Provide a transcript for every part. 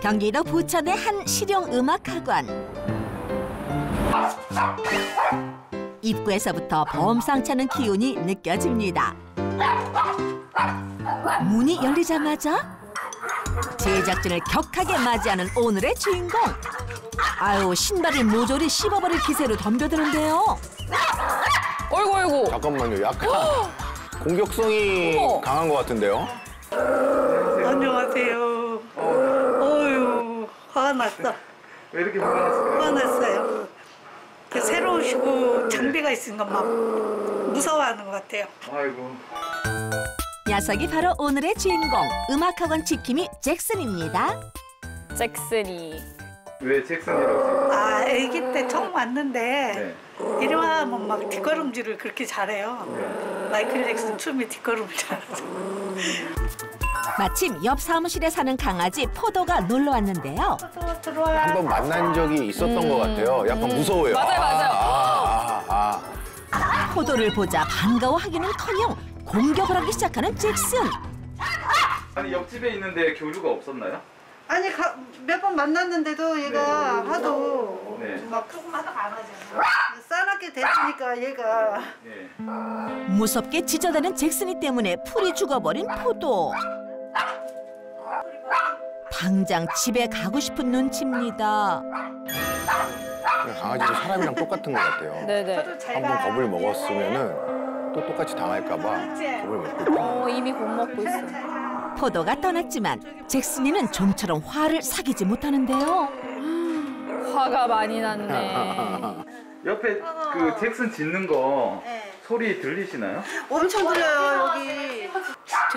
경기도 부천의 한 실용음악학원. 입구에서부터 범상찮은 기운이 느껴집니다. 문이 열리자마자 제작진을 격하게 맞이하는 오늘의 주인공. 아유, 신발을 모조리 씹어버릴 기세로 덤벼드는데요. 어이구. 잠깐만요. 약간 공격성이 강한 것 같은데요. 안녕하세요. 어휴, 화가 났어. 왜 이렇게 화가 났어요? 화가 났어요. 새로 오시고 장비가 있으니까 막 무서워하는 것 같아요. 아이고. 녀석이 바로 오늘의 주인공, 음악학원 지킴이 잭슨입니다. 잭슨이. 왜 잭슨이라고? 아기 때 처음 왔는데 네. 이리 와면 막 뒷걸음질을 그렇게 잘해요. 마이클 잭슨 춤이 뒷걸음질하면서. 마침 옆 사무실에 사는 강아지 포도가 놀러 왔는데요. 들어와. 한번 만난 적이 있었던 것 같아요. 약간 무서워요. 맞아요. 포도를 보자 반가워하기는커녕 공격을 하기 시작하는 잭슨. 아니 옆집에 있는데 교류가 없었나요? 아니 몇 번 만났는데도 얘가 하도 네. 막 조금만 안 하잖아. 싸납게 됐으니까 얘가. 네. 무섭게 짖어대는 잭슨이 때문에 풀이 죽어버린 포도. 당장 집에 가고 싶은 눈치입니다. 강아지도 사람이랑 똑같은 것 같아요. 네네. 한번 겁을 먹었으면은 또 똑같이 당할까 봐 겁을 먹고 있다. 이미 겁 먹고 있어. 포도가 떠났지만 잭슨이는 좀처럼 화를 사귀지 못하는데요. 화가 많이 났네. 옆에 그 잭슨 짖는 거 소리 들리시나요? 엄청 들려요 여기.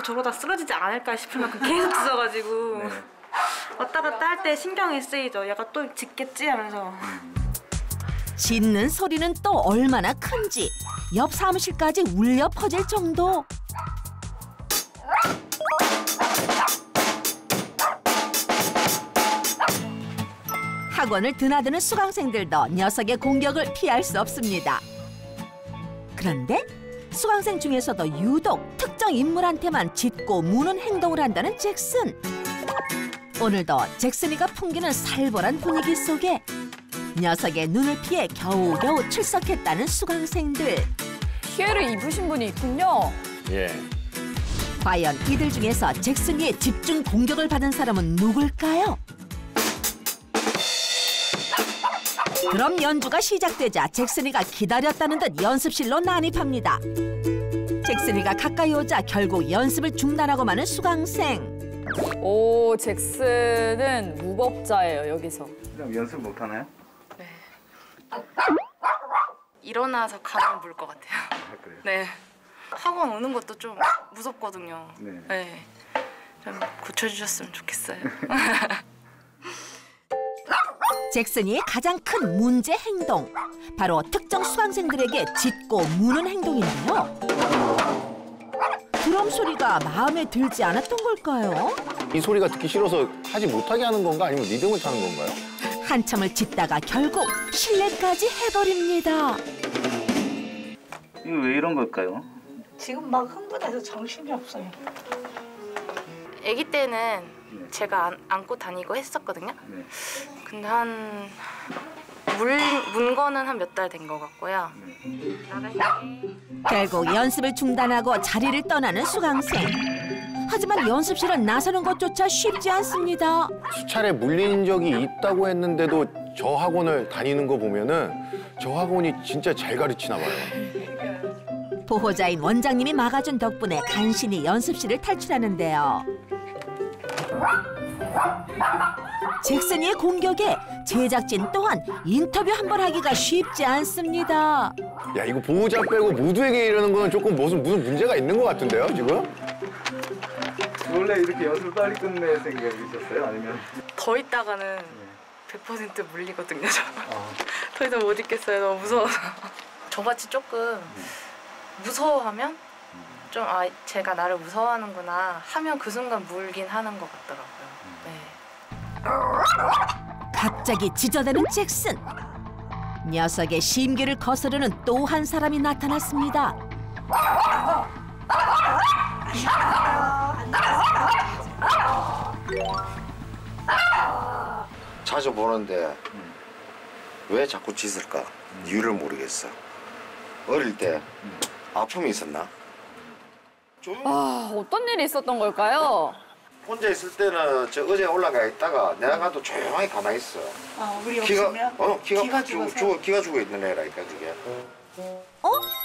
저러다 쓰러지지 않을까 싶을 만큼 계속 짖어가지고 네. 왔다 갔다 할 때 신경이 쓰이죠. 얘가 또 짖겠지 하면서. 짖는 소리는 또 얼마나 큰지 옆 사무실까지 울려 퍼질 정도. 학원을 드나드는 수강생들도 녀석의 공격을 피할 수 없습니다. 그런데 수강생 중에서도 유독 특정 인물한테만 짖고 무는 행동을 한다는 잭슨. 오늘도 잭슨이가 풍기는 살벌한 분위기 속에 녀석의 눈을 피해 겨우겨우 출석했다는 수강생들. 피해를 입으신 분이 있군요. 예. 과연 이들 중에서 잭슨이의 집중 공격을 받은 사람은 누굴까요? 그럼 연주가 시작되자 잭슨이가 기다렸다는 듯 연습실로 난입합니다. 잭슨이가 가까이 오자 결국 연습을 중단하고 마는 수강생. 오, 잭슨은 무법자예요, 여기서. 그럼 연습 못 하나요? 네. 일어나서 가면 물 것 같아요. 아, 그래요? 네. 학원 오는 것도 좀 무섭거든요. 네. 네. 좀 고쳐주셨으면 좋겠어요. 잭슨이의 가장 큰 문제 행동. 바로 특정 수강생들에게 짖고 무는 행동인데요. 드럼 소리가 마음에 들지 않았던 걸까요? 이 소리가 듣기 싫어서 하지 못하게 하는 건가 아니면 리듬을 타는 건가요? 한참을 짖다가 결국 실례까지 해버립니다. 이거 왜 이런 걸까요? 지금 막 흥분해서 정신이 없어요. 아기 때는 제가 안고 다니고 했었거든요. 네. 근데 문 거는 한 몇 달 된 것 같고요. 결국 연습을 중단하고 자리를 떠나는 수강생. 하지만 연습실은 나서는 것조차 쉽지 않습니다. 수차례 물린 적이 있다고 했는데도 저 학원을 다니는 거 보면은 저 학원이 진짜 잘 가르치나 봐요. 보호자인 원장님이 막아준 덕분에 간신히 연습실을 탈출하는데요. 잭슨이의 공격에 제작진 또한 인터뷰 한 번 하기가 쉽지 않습니다. 야, 이거 보호자 빼고 모두에게 이러는 거는 조금 무슨 문제가 있는 것 같은데요, 지금? 원래 이렇게 연습 빨리 끝낼 생각이셨어요? 아니면? 더 있다가는 100% 물리거든요. 저. 더 이상 못 있겠어요. 너무 무서워서. 저같이 조금 무서워하면 좀 제가 나를 무서워하는구나 하면 그 순간 물긴 하는 것 같더라고요. 네. 갑자기 짖어대는 잭슨. 녀석의 심기를 거스르는 또 한 사람이 나타났습니다. 자주 보는데 왜 자꾸 짖을까? 이유를 모르겠어. 어릴 때 아픔이 있었나? 아, 어떤 일이 있었던 걸까요? 혼자 있을 때는 저 의자에 올라가 있다가 내가 가도 조용히 가만히 있어. 아, 우리 없으면 기가 죽어서. 기가 죽어 있는 애라니까 그게.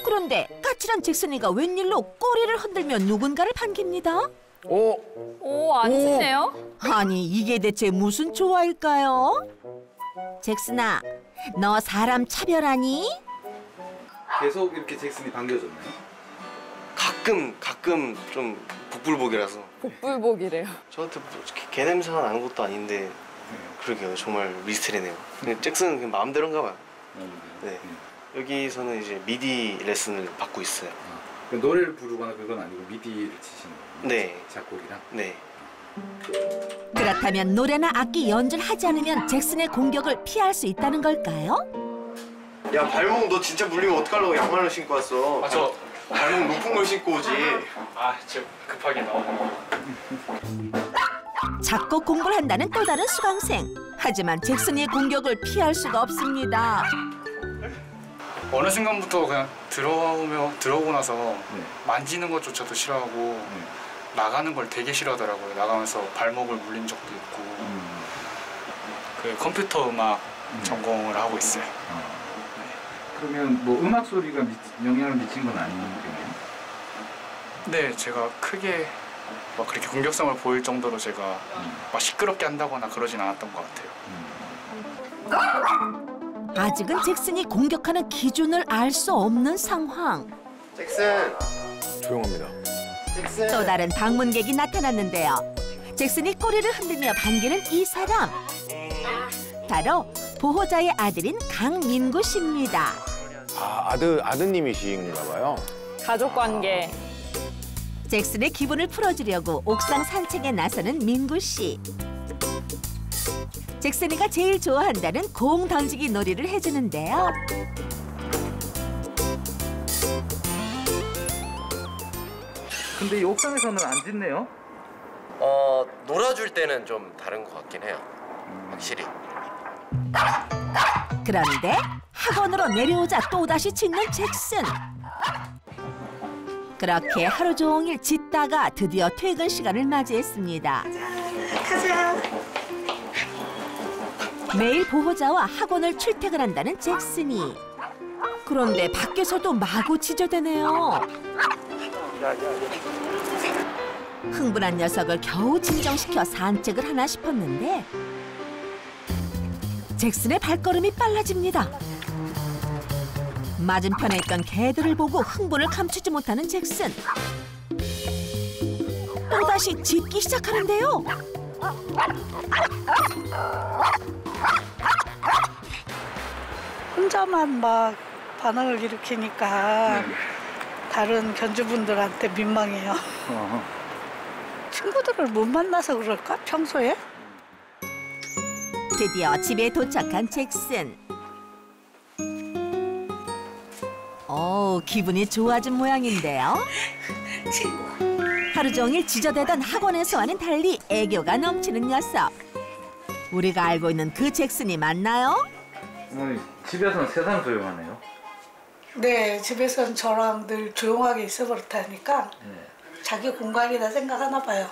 그런데 까칠한 잭슨이가 웬일로 꼬리를 흔들며 누군가를 반깁니다. 오, 안 짖네요? 아니 이게 대체 무슨 조화일까요? 잭슨아, 너 사람 차별하니? 계속 이렇게 잭슨이 반겨줬나요? 가끔 좀 복불복이라서. 복불복이래요. 저한테 뭐 개 냄새가 나는 것도 아닌데 그러게요. 정말 미스터리네요. 근데 잭슨은 그냥 마음대로인가 봐요. 네. 여기서는 이제 미디 레슨을 받고 있어요. 노래를 부르거나 그건 아니고 미디를 치시는 거예요? 네. 작곡이랑? 네. 그렇다면 노래나 악기 연주를 하지 않으면 잭슨의 공격을 피할 수 있다는 걸까요? 야 발목 너 진짜 물리면 어떡하려고 양말을 신고 왔어. 저 발목 높은 걸 신고 오지. 저 급하게 나오는 작곡 공부를 한다는 또 다른 수강생. 하지만 잭슨의 공격을 피할 수가 없습니다. 어느 순간부터 그냥 들어오고 나서 만지는 것조차도 싫어하고 나가는 걸 되게 싫어하더라고요. 나가면서 발목을 물린 적도 있고. 그 컴퓨터 음악 전공을 하고 있어요. 그러면 뭐 음악 소리가 영향을 미친 건 아니겠네요? 네, 제가 크게 막 그렇게 공격성을 보일 정도로 제가 막 시끄럽게 한다거나 그러진 않았던 것 같아요. 아직은 잭슨이 공격하는 기준을 알 수 없는 상황. 잭슨. 조용합니다. 잭슨. 또 다른 방문객이 나타났는데요. 잭슨이 꼬리를 흔들며 반기는 이 사람. 바로 보호자의 아들인 강민구 씨입니다. 아드님이신가 봐요. 가족관계. 잭슨의 기분을 풀어주려고 옥상 산책에 나서는 민구 씨. 잭슨이가 제일 좋아한다는 공 던지기 놀이를 해주는데요. 근데 이 옥상에서는 안 짖네요? 놀아줄 때는 좀 다른 것 같긴 해요. 확실히. 그런데 학원으로 내려오자 또다시 짖는 잭슨. 그렇게 하루 종일 짖다가 드디어 퇴근 시간을 맞이했습니다. 가자. 매일 보호자와 학원을 출퇴근한다는 잭슨이. 그런데 밖에서도 마구 짖어대네요. 흥분한 녀석을 겨우 진정시켜 산책을 하나 싶었는데 잭슨의 발걸음이 빨라집니다. 맞은편에 있던 개들을 보고 흥분을 감추지 못하는 잭슨. 또다시 짖기 시작하는데요. 혼자만 막 반응을 일으키니까 다른 견주분들한테 민망해요. 친구들을 못 만나서 그럴까? 평소에? 드디어 집에 도착한 잭슨. 기분이 좋아진 모양인데요. 하루 종일 짖어대던 학원에서와는 달리 애교가 넘치는 녀석. 우리가 알고 있는 그 잭슨이 맞나요? 어머니, 집에서는 세상 조용하네요. 네, 집에서는 저랑 늘 조용하게 있어 버릇하니까 자기 공간이다 생각하나 봐요.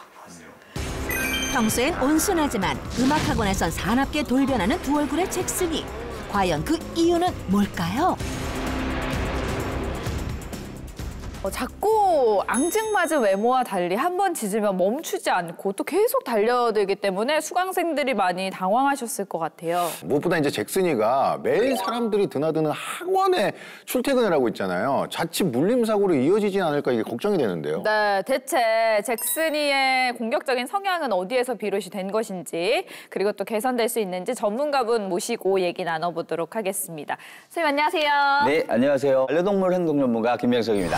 평소엔 온순하지만 음악학원에선 사납게 돌변하는 두 얼굴의 잭슨이. 과연 그 이유는 뭘까요? 작고 앙증맞은 외모와 달리 한 번 짖으면 멈추지 않고 또 계속 달려들기 때문에 수강생들이 많이 당황하셨을 것 같아요. 무엇보다 이제 잭슨이가 매일 사람들이 드나드는 학원에 출퇴근을 하고 있잖아요. 자칫 물림 사고로 이어지진 않을까 이게 걱정이 되는데요. 네, 대체 잭슨이의 공격적인 성향은 어디에서 비롯이 된 것인지 그리고 또 개선될 수 있는지 전문가분 모시고 얘기 나눠보도록 하겠습니다. 선생님 안녕하세요. 네, 안녕하세요. 반려동물 행동 전문가 김명석입니다.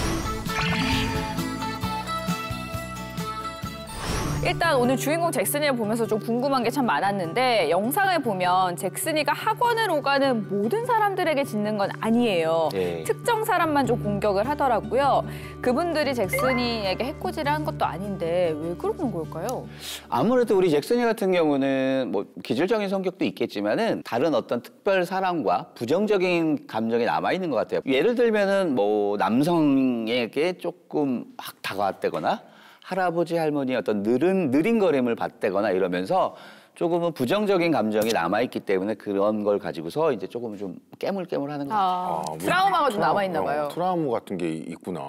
일단 오늘 주인공 잭슨이를 보면서 좀 궁금한 게 참 많았는데 영상을 보면 잭슨이가 학원을 오가는 모든 사람들에게 짖는 건 아니에요. 예. 특정 사람만 좀 공격을 하더라고요. 그분들이 잭슨이에게 해코지를 한 것도 아닌데 왜 그러는 걸까요? 아무래도 우리 잭슨이 같은 경우는 뭐 기질적인 성격도 있겠지만은 다른 어떤 특별 사랑과 부정적인 감정이 남아 있는 것 같아요. 예를 들면은 뭐 남성에게 조금 확 다가왔다거나 할아버지 할머니의 어떤 느린거림을 받다거나 이러면서 조금은 부정적인 감정이 남아있기 때문에 그런 걸 가지고서 이제 조금 좀 깨물깨물하는 것 같아요. 트라우마가 좀 남아있나 봐요. 트라우마 같은 게 있구나.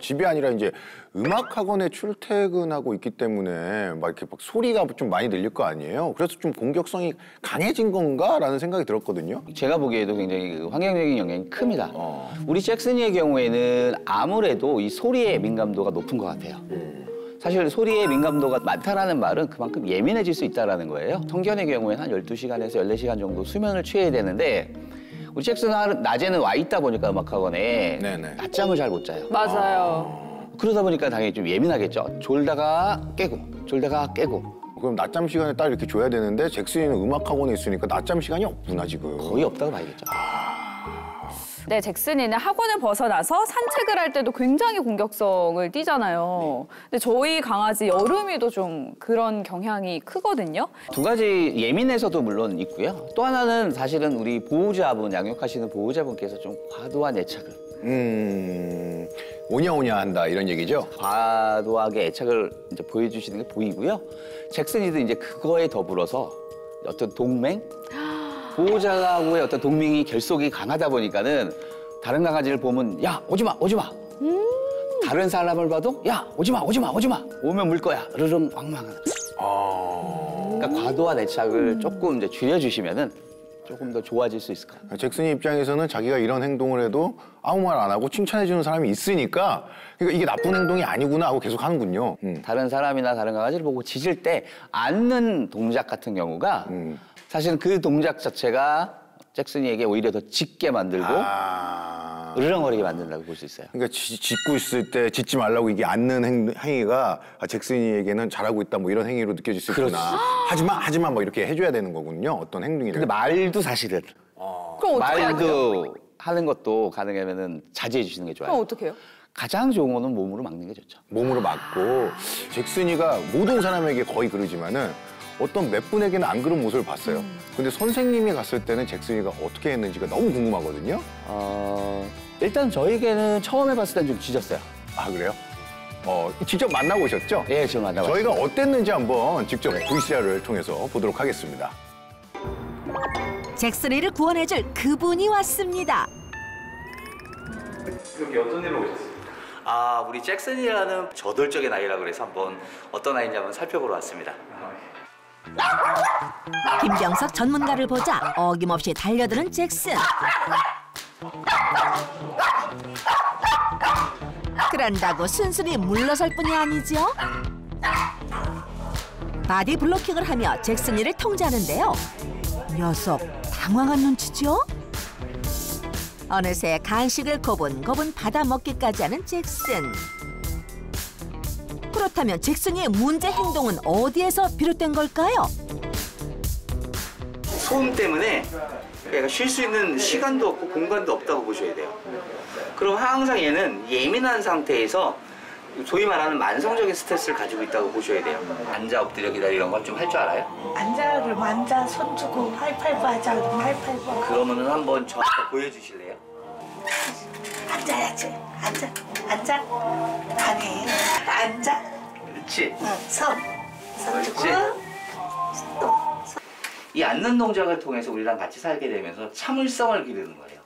집이 아니라 이제 음악학원에 출퇴근하고 있기 때문에 막 이렇게 막 소리가 좀 많이 들릴 거 아니에요. 그래서 좀 공격성이 강해진 건가라는 생각이 들었거든요. 제가 보기에도 굉장히 그 환경적인 영향이 큽니다. 우리 잭슨이의 경우에는 아무래도 이 소리의 민감도가 높은 것 같아요. 사실 소리의 민감도가 많다라는 말은 그만큼 예민해질 수 있다는 거예요. 성견의 경우에는 한 12시간에서 14시간 정도 수면을 취해야 되는데 우리 잭슨은 낮에는 와 있다 보니까 음악학원에 낮잠을 잘 못 자요. 맞아요. 그러다 보니까 당연히 좀 예민하겠죠. 졸다가 깨고 졸다가 깨고. 그럼 낮잠 시간에 딱 이렇게 줘야 되는데 잭슨이는 음악학원에 있으니까 낮잠 시간이 없구나 지금. 거의 없다고 봐야겠죠. 네, 잭슨이는 학원을 벗어나서 산책을 할 때도 굉장히 공격성을 띠잖아요. 근데 저희 강아지 여름이도 좀 그런 경향이 크거든요. 두 가지 예민해서도 물론 있고요. 또 하나는 사실은 우리 보호자분, 양육하시는 보호자분께서 좀 과도한 애착을. 오냐오냐 한다 이런 얘기죠? 과도하게 애착을 이제 보여주시는 게 보이고요. 잭슨이도 이제 그거에 더불어서 어떤 동맹? 보호자하고의 어떤 동맹이 결속이 강하다 보니까는 다른 강아지를 보면 야 오지 마 오지 마. 다른 사람을 봐도 야 오지 마 오지 마 오지 마. 오면 물 거야. 으르렁 왕망. 그러니까 과도한 애착을 조금 이제 줄여주시면은 조금 더 좋아질 수 있을 것 같아요. 잭슨이 입장에서는 자기가 이런 행동을 해도 아무 말 안 하고 칭찬해주는 사람이 있으니까 그러니까 이게 나쁜 행동이 아니구나 하고 계속 하는군요. 다른 사람이나 다른 강아지를 보고 짖을 때 앉는 동작 같은 경우가 사실은 그 동작 자체가 잭슨이에게 오히려 더 짖게 만들고 으르렁거리게 만든다고 볼 수 있어요. 그러니까 짖고 있을 때 짖지 말라고 이게 앉는 행위가 잭슨이에게는 잘하고 있다 뭐 이런 행위로 느껴질 수 있구나. 하지만 뭐 이렇게 해줘야 되는 거군요. 어떤 행동이든. 근데 말도 사실은 그럼 어떻게 말도 하는 것도 가능하면은 자제해 주시는 게 좋아요. 그럼 어떻게 해요? 가장 좋은 거는 몸으로 막는 게 좋죠. 몸으로 막고 잭슨이가 모든 사람에게 거의 그러지만은 어떤 몇 분에게는 안 그런 모습을 봤어요. 근데 선생님이 갔을 때는 잭슨이가 어떻게 했는지가 너무 궁금하거든요. 일단 저에게는 처음에 봤을 땐 좀 짖었어요. 아 그래요? 직접 만나고 오셨죠? 예, 지금 만나봤어요. 저희가 어땠는지 한번 직접 VCR을 통해서 보도록 하겠습니다. 잭슨이를 구원해줄 그분이 왔습니다. 여기 어떤 일로 오셨어요? 아, 우리 잭슨이라는 저돌적인 아이라 그래서 한번 어떤 아이인지 한번 살펴보러 왔습니다. 김병석 전문가를 보자 어김없이 달려드는 잭슨. 그런다고 순순히 물러설 뿐이 아니죠. 바디 블로킹을 하며 잭슨이를 통제하는데요. 녀석 당황한 눈치죠? 어느새 간식을 고분고분 받아 먹기까지 하는 잭슨. 그렇다면 잭슨이의 문제 행동은 어디에서 비롯된 걸까요? 소음 때문에 얘가 쉴 수 있는 시간도 없고 공간도 없다고 보셔야 돼요. 그럼 항상 얘는 예민한 상태에서 소위 말하는 만성적인 스트레스를 가지고 있다고 보셔야 돼요. 앉아 엎드려 기다리 이런 건 좀 할 줄 알아요? 앉아 그럼 앉아 손 주고 하이파이브 하자 그럼 하이파이브. 그러면은 한번 저한테 보여주실래요? 앉아야지. 앉아. 아니 앉아. 그렇지. 손 주고 또. 이 앉는 동작을 통해서 우리랑 같이 살게 되면서 참을성을 기르는 거예요.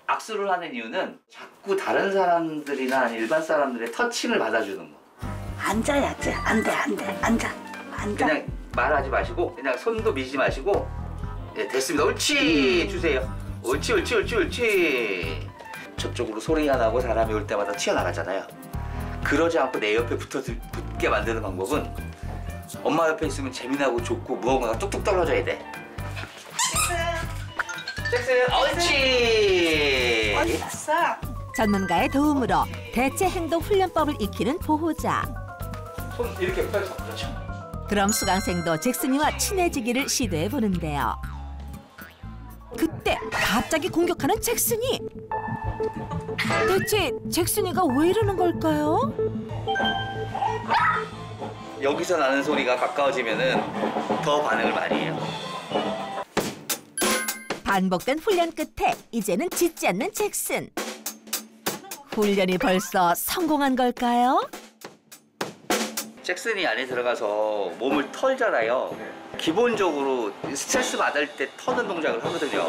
악수를 하는 이유는 자꾸 다른 사람들이나 일반 사람들의 터칭을 받아주는 거. 앉아야지. 앉아. 그냥 말하지 마시고 그냥 손도 미지 마시고. 네, 됐습니다. 옳지. 주세요. 옳지. 저쪽으로 소리가 나고 사람이 올 때마다 튀어나가잖아요. 그러지 않고 내 옆에 붙게 만드는 방법은 엄마 옆에 있으면 재미나고 좋고 무언가가 뚝뚝 떨어져야 돼. 잭슨, 옳지. 어디 갔어? 전문가의 도움으로 대체 행동 훈련법을 익히는 보호자. 손 이렇게 펴서. 그렇죠. 그럼 수강생도 잭슨이와 친해지기를 시도해 보는데요. 그때 갑자기 공격하는 잭슨이. 대체 잭슨이가 왜 이러는 걸까요? 여기서 나는 소리가 가까워지면은 더 반응을 많이 해요. 반복된 훈련 끝에 이제는 짖지 않는 잭슨. 훈련이 벌써 성공한 걸까요? 잭슨이 안에 들어가서 몸을 털잖아요. 기본적으로 스트레스 받을 때 터는 동작을 하거든요.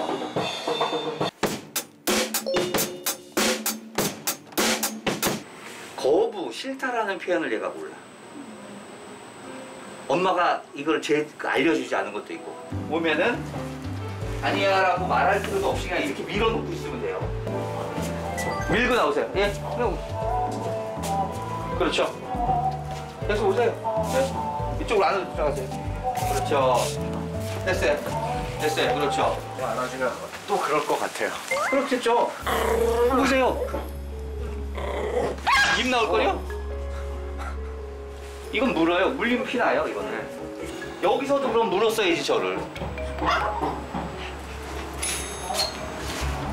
거부, 싫다라는 표현을 얘가 몰라. 엄마가 이걸 알려주지 않은 것도 있고. 오면은 아니야 라고 말할 필요도 없이 그냥 이렇게 밀어놓고 있으면 돼요. 밀고 나오세요. 예? 그렇죠. 계속 오세요. 네. 이쪽으로 안으로 들어가세요. 그렇죠. 됐어요. 됐어요. 그렇죠. 안아주면 또 그럴 것 같아요. 그렇겠죠. 보세요. 입 나올걸요? 이건 물어요. 물리면 피 나요, 이거는. 여기서도 그럼 물었어야지, 저를.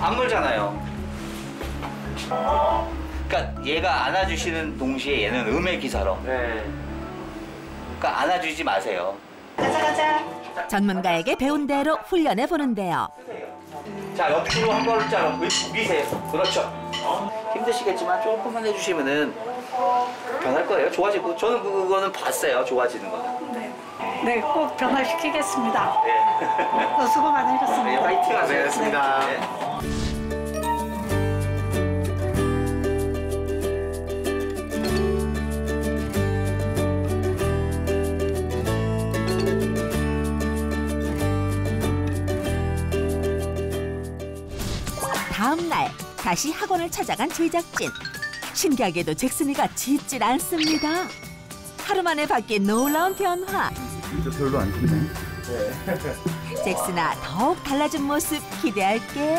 안 물잖아요. 그러니까 얘가 안아주시는 동시에 얘는 음의 기사로. 네. 그러니까 안아주지 마세요. 전문가에게 배운 대로 훈련해 보는데요. 자, 옆으로 한 걸자로 미세요. 그렇죠. 힘드시겠지만 조금만 해주시면은 변할 거예요. 좋아지고. 저는 그거는 봤어요. 좋아지는 거는. 네, 꼭 변화시키겠습니다. 네. 수고 많으셨습니다. 네, 화이팅 하세요. 고생했습니다. 네. 다음 날 다시 학원을 찾아간 제작진. 신기하게도 잭슨이가 짖질 않습니다. 하루 만에 바뀐 놀라운 변화. 별로 안 크네. 잭슨아, 더욱 달라진 모습 기대할게.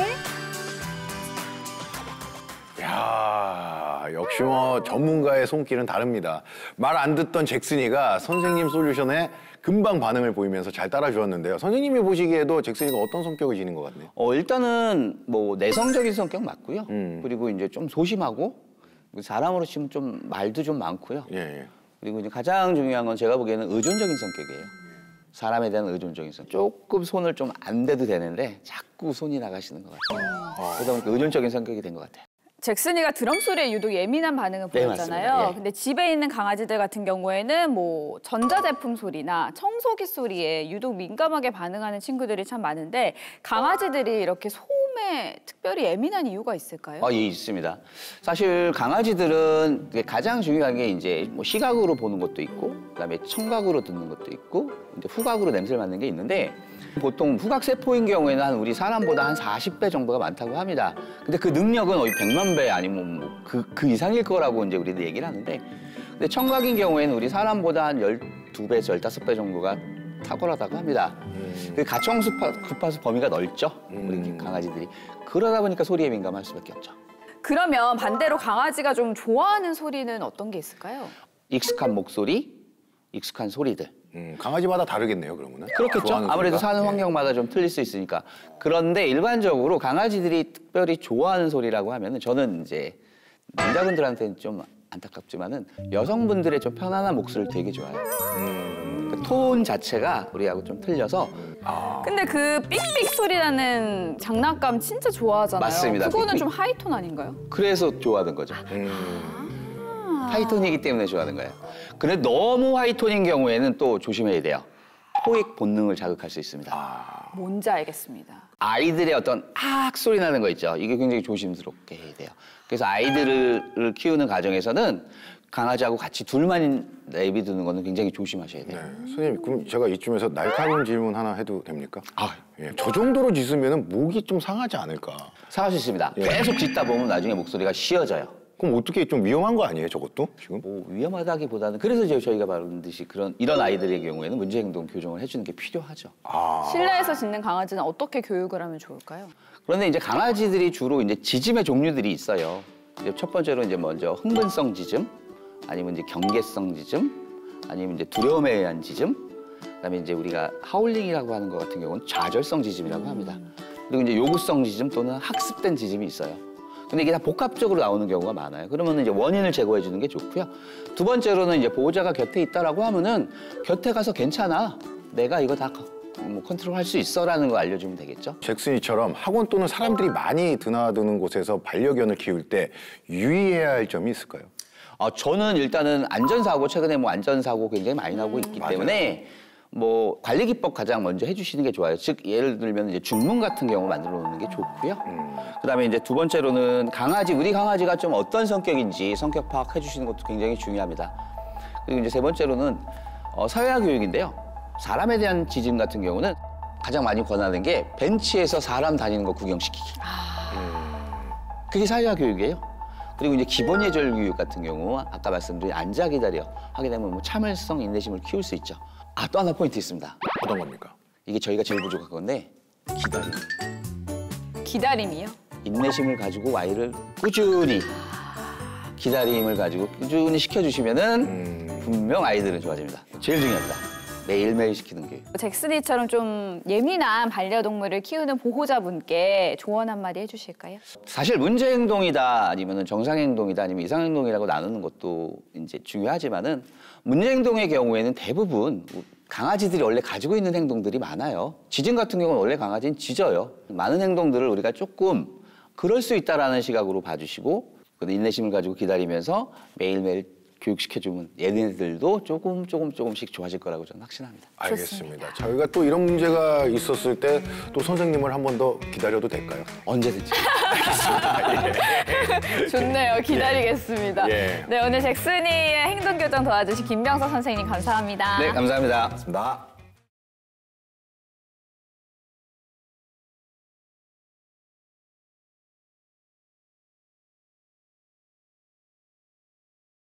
야, 역시 뭐 전문가의 손길은 다릅니다. 말 안 듣던 잭슨이가 선생님 솔루션에 금방 반응을 보이면서 잘 따라주었는데요. 선생님이 보시기에도 잭슨이가 어떤 성격을 지닌 것 같네요. 일단은 뭐 내성적인 성격 맞고요. 그리고 이제 좀 소심하고 사람으로 치면 좀 말도 좀 많고요. 예. 그리고 이제 가장 중요한 건 제가 보기에는 의존적인 성격이에요. 사람에 대한 의존적인 성격. 조금 손을 좀 안 대도 되는데 자꾸 손이 나가시는 것 같아요. 그러다 보니까 의존적인 성격이 된 것 같아요. 잭슨이가 드럼 소리에 유독 예민한 반응을 네, 보였잖아요. 맞습니다. 예. 근데 집에 있는 강아지들 같은 경우에는 뭐 전자제품 소리나 청소기 소리에 유독 민감하게 반응하는 친구들이 참 많은데 강아지들이 이렇게 소음에 특별히 예민한 이유가 있을까요? 예, 있습니다. 사실 강아지들은 가장 중요한 게 이제 뭐 시각으로 보는 것도 있고, 그다음에 청각으로 듣는 것도 있고, 이제 후각으로 냄새를 맡는 게 있는데 보통 후각 세포인 경우에는 한 우리 사람보다 한 40배 정도가 많다고 합니다. 근데 그 능력은 거의 100만 배 아니면 뭐 그 이상일 거라고 이제 우리도 얘기를 하는데, 근데 청각인 경우에는 우리 사람보다 한 12배에서 15배 정도가 탁월하다고 합니다. 그 가청 주파수 범위가 넓죠, 우리 강아지들이. 그러다 보니까 소리에 민감할 수밖에 없죠. 그러면 반대로 강아지가 좀 좋아하는 소리는 어떤 게 있을까요? 익숙한 목소리, 익숙한 소리들. 강아지마다 다르겠네요, 그러면은. 그렇겠죠. 아무래도 소리가? 사는 환경마다 좀 틀릴 수 있으니까. 그런데 일반적으로 강아지들이 특별히 좋아하는 소리라고 하면은 저는 이제 남자분들한테는 좀 안타깝지만은 여성분들의 좀 편안한 목소리를 되게 좋아해요. 그 톤 자체가 우리하고 좀 틀려서. 근데 그 삑삑 소리라는 장난감 진짜 좋아하잖아요. 맞습니다. 그거는 삑삑. 좀 하이톤 아닌가요? 그래서 좋아하는 거죠. 하이톤이기 때문에 좋아하는 거예요. 근데 너무 하이톤인 경우에는 또 조심해야 돼요. 포획 본능을 자극할 수 있습니다. 뭔지 알겠습니다. 아이들의 어떤 악 소리 나는 거 있죠. 이게 굉장히 조심스럽게 해야 돼요. 그래서 아이들을 키우는 과정에서는 강아지하고 같이 둘만 내비두는 거는 굉장히 조심하셔야 돼요. 네. 선생님, 그럼 제가 이쯤에서 날카로운 질문 하나 해도 됩니까? 예. 저 정도로 짖으면 목이 좀 상하지 않을까? 상할 수 있습니다. 예. 계속 짖다 보면 나중에 목소리가 쉬어져요. 그럼 어떻게 좀 위험한 거 아니에요, 저것도 지금? 뭐 위험하다기보다는 그래서 저희가 말한 듯이 이런 아이들의 경우에는 문제행동 교정을 해주는 게 필요하죠. 실내에서 짖는 강아지는 어떻게 교육을 하면 좋을까요? 그런데 이제 강아지들이 주로 이제 짖음의 종류들이 있어요. 이제 첫 번째로 이제 먼저 흥분성 짖음, 아니면 이제 경계성 짖음, 아니면 이제 두려움에 의한 짖음, 그다음에 이제 우리가 하울링이라고 하는 것 같은 경우는 좌절성 짖음이라고 합니다. 그리고 이제 요구성 짖음 또는 학습된 짖음이 있어요. 근데 이게 다 복합적으로 나오는 경우가 많아요. 그러면 이제 원인을 제거해 주는 게 좋고요. 두 번째로는 이제 보호자가 곁에 있다라고 하면은 곁에 가서 괜찮아. 내가 이거 다 컨트롤할 수 있어라는 걸 알려주면 되겠죠. 잭슨이처럼 학원 또는 사람들이 많이 드나드는 곳에서 반려견을 키울 때 유의해야 할 점이 있을까요? 저는 일단은 안전사고, 최근에 뭐 안전사고 굉장히 많이 나오고 있기 때문에 뭐 관리 기법 가장 먼저 해주시는 게 좋아요. 즉 예를 들면 이제 중문 같은 경우 만들어 놓는 게 좋고요. 그다음에 이제 두 번째로는 강아지, 우리 강아지가 좀 어떤 성격인지 성격 파악해 주시는 것도 굉장히 중요합니다. 그리고 이제 세 번째로는 사회화 교육인데요. 사람에 대한 짖음 같은 경우는 가장 많이 권하는 게 벤치에서 사람 다니는 거 구경시키기. 그게 사회화 교육이에요. 그리고 이제 기본 예절 교육 같은 경우 아까 말씀드린 앉아 기다려 하게 되면 뭐 참을성, 인내심을 키울 수 있죠. 또 하나 포인트 있습니다. 어떤 겁니까? 이게 저희가 제일 부족한 건데 기다림. 기다림이요? 인내심을 가지고 아이를 꾸준히 기다림을 가지고 꾸준히 시켜주시면은 분명 아이들은 좋아집니다. 제일 중요합니다. 매일매일 시키는 교육. 잭슨이처럼 좀 예민한 반려동물을 키우는 보호자분께 조언 한마디 해주실까요? 사실 문제 행동이다 아니면 정상 행동이다 아니면 이상 행동이라고 나누는 것도 이제 중요하지만은 문제 행동의 경우에는 대부분 강아지들이 원래 가지고 있는 행동들이 많아요. 짖음 같은 경우는 원래 강아지는 짖어요. 많은 행동들을 우리가 조금 그럴 수 있다라는 시각으로 봐주시고 인내심을 가지고 기다리면서 매일매일 교육시켜주면 얘네들도 조금씩 좋아질 거라고 저는 확신합니다. 알겠습니다. 저희가 또 이런 문제가 있었을 때 또 선생님을 한 번 더 기다려도 될까요? 언제든지. 좋네요. 기다리겠습니다. 예. 네, 오늘 잭슨이의 행동교정 도와주신 김병석 선생님 감사합니다. 네, 감사합니다. 고맙습니다.